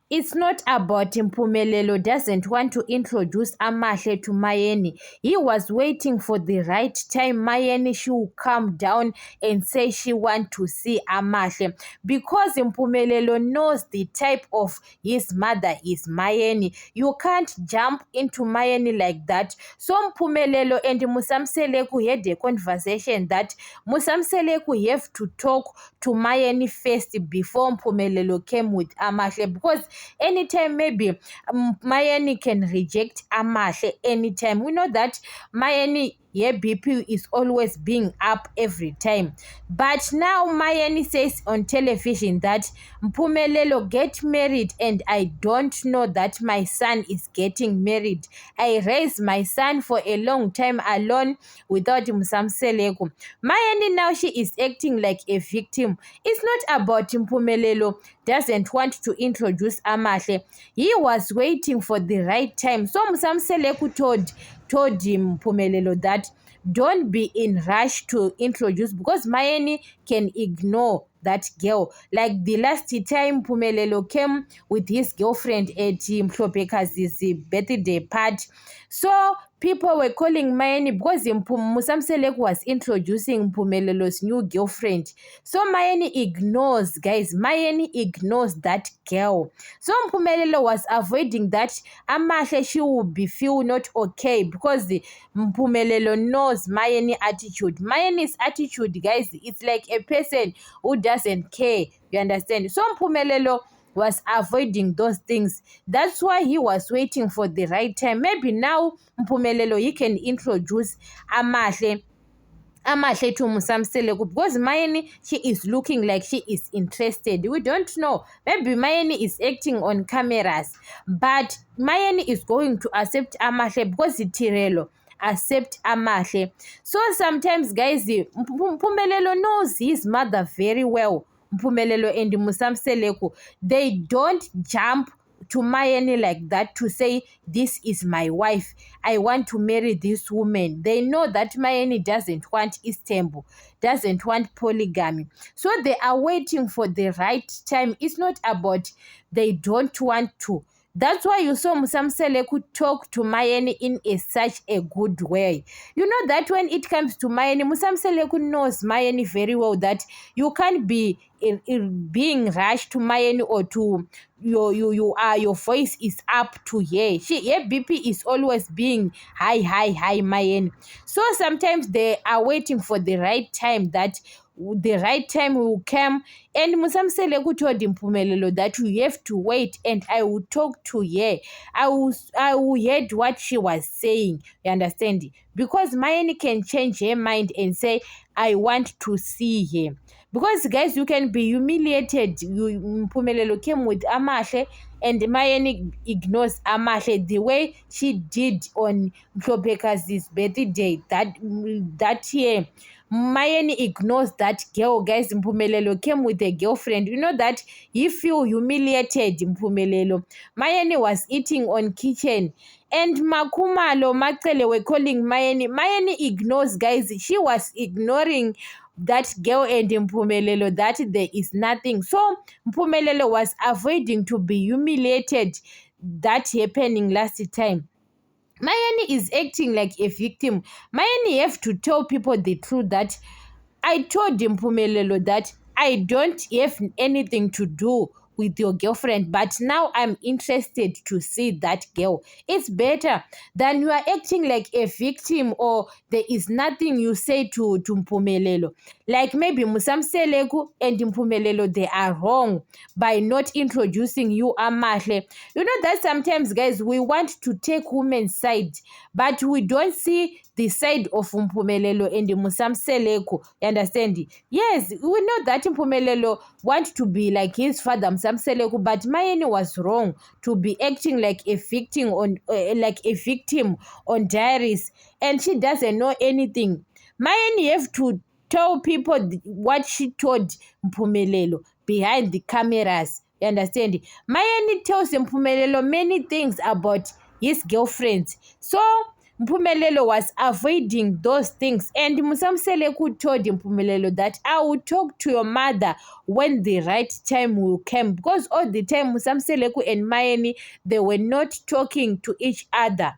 It's not about Mpumelelo doesn't want to introduce Amahle to Mayeni. He was waiting for the right time. Mayeni should come down and say she want to see Amahle. Because Mpumelelo knows the type of his mother is Mayeni. You can't jump into Mayeni like that. So Mpumelelo and Musamseleku had a conversation that Musamseleku have to talk to Mayeni first before Mpumelelo came with Amahle, because anytime maybe Mayeni can reject Amahle anytime. We know that Mayeni, yeah, BP is always being up every time. But now Mayeni says on television that Mpumelelo get married and I don't know that my son is getting married. I raised my son for a long time alone without Musamseleku. Mayeni now she is acting like a victim. It's not about Mpumelelo doesn't want to introduce Amahle. He was waiting for the right time. So Musamseleku told him Mpumelelo that don't be in rush to introduce, because Mayeni can ignore that girl. Like the last time Mpumelelo came with his girlfriend at Mhlopekazi's birthday party. So people were calling Mayeni because Musamseleku was introducing Mpumelelo's new girlfriend. So Mayeni ignores, guys. Mayeni ignores that girl. So Mpumelelo was avoiding that. Amahle, she will be feel not okay because Mpumelelo knows Mayeni attitude. Mayeni's attitude, guys, it's like a person who doesn't care. You understand? So Mpumelelo was avoiding those things. That's why he was waiting for the right time. Maybe now Mpumelelo, he can introduce Amahle to Musamseleku, because Mayeni, she is looking like she is interested. We don't know. Maybe Mayeni is acting on cameras, but Mayeni is going to accept Amahle because Tirelo accept Amahle. So sometimes, guys, Mpumelelo knows his mother very well. Mpumelelo and Musamseleku, they don't jump to Mayeni like that to say, this is my wife, I want to marry this woman. They know that Mayeni doesn't want Istanbul, doesn't want polygamy. So they are waiting for the right time. It's not about they don't want to. That's why you saw Musamseleku talk to Mayeni in such a good way. You know that when it comes to Mayeni, Musamseleku knows Mayeni very well, that you can't be in being rushed to Mayeni or to your voice is up to her. Her BP is always being high Mayeni. So sometimes they are waiting for the right time, that the right time will come. And Musamseleku told Mpumelelo that you have to wait and I will talk to her. I will hear what she was saying. You understand? Because Mayeni can change her mind and say, I want to see her. Because, guys, you can be humiliated. Mpumelelo came with Amahle and Mayeni ignores Amahle the way she did on Mhlopekazi's birthday that year. Mayeni ignores that girl, guys. Mpumelelo came with a girlfriend. You know that he feel humiliated. Mpumelelo, Mayeni was eating on kitchen, and Makumalo, Macele were calling Mayeni. Mayeni ignores, guys. She was ignoring that girl and Mpumelelo, that there is nothing. So Mpumelelo was avoiding to be humiliated. That happening last time. Mayeni is acting like a victim. Mayeni have to tell people the truth, that I told Mpumelelo that I don't have anything to do with your girlfriend, but now I'm interested to see that girl. It's better than you are acting like a victim, or there is nothing you say to Mpumelelo. Like maybe Musamseleku and Mpumelelo, they are wrong by not introducing you Amahle. You know that sometimes, guys, we want to take women's side, but we don't see the side of Mpumelelo and Musamseleku. You understand? Yes, we know that Mpumelelo wants to be like his father Musamseleku, but Mayeni was wrong to be acting like a victim on diaries, and she doesn't know anything. Mayeni have to tell people what she told Mpumelelo behind the cameras. You understand? Mayeni tells Mpumelelo many things about his girlfriend. So Mpumelelo was avoiding those things, and Musamseleku told Mpumelelo that I will talk to your mother when the right time will come, because all the time Musamseleku and Mayeni, they were not talking to each other.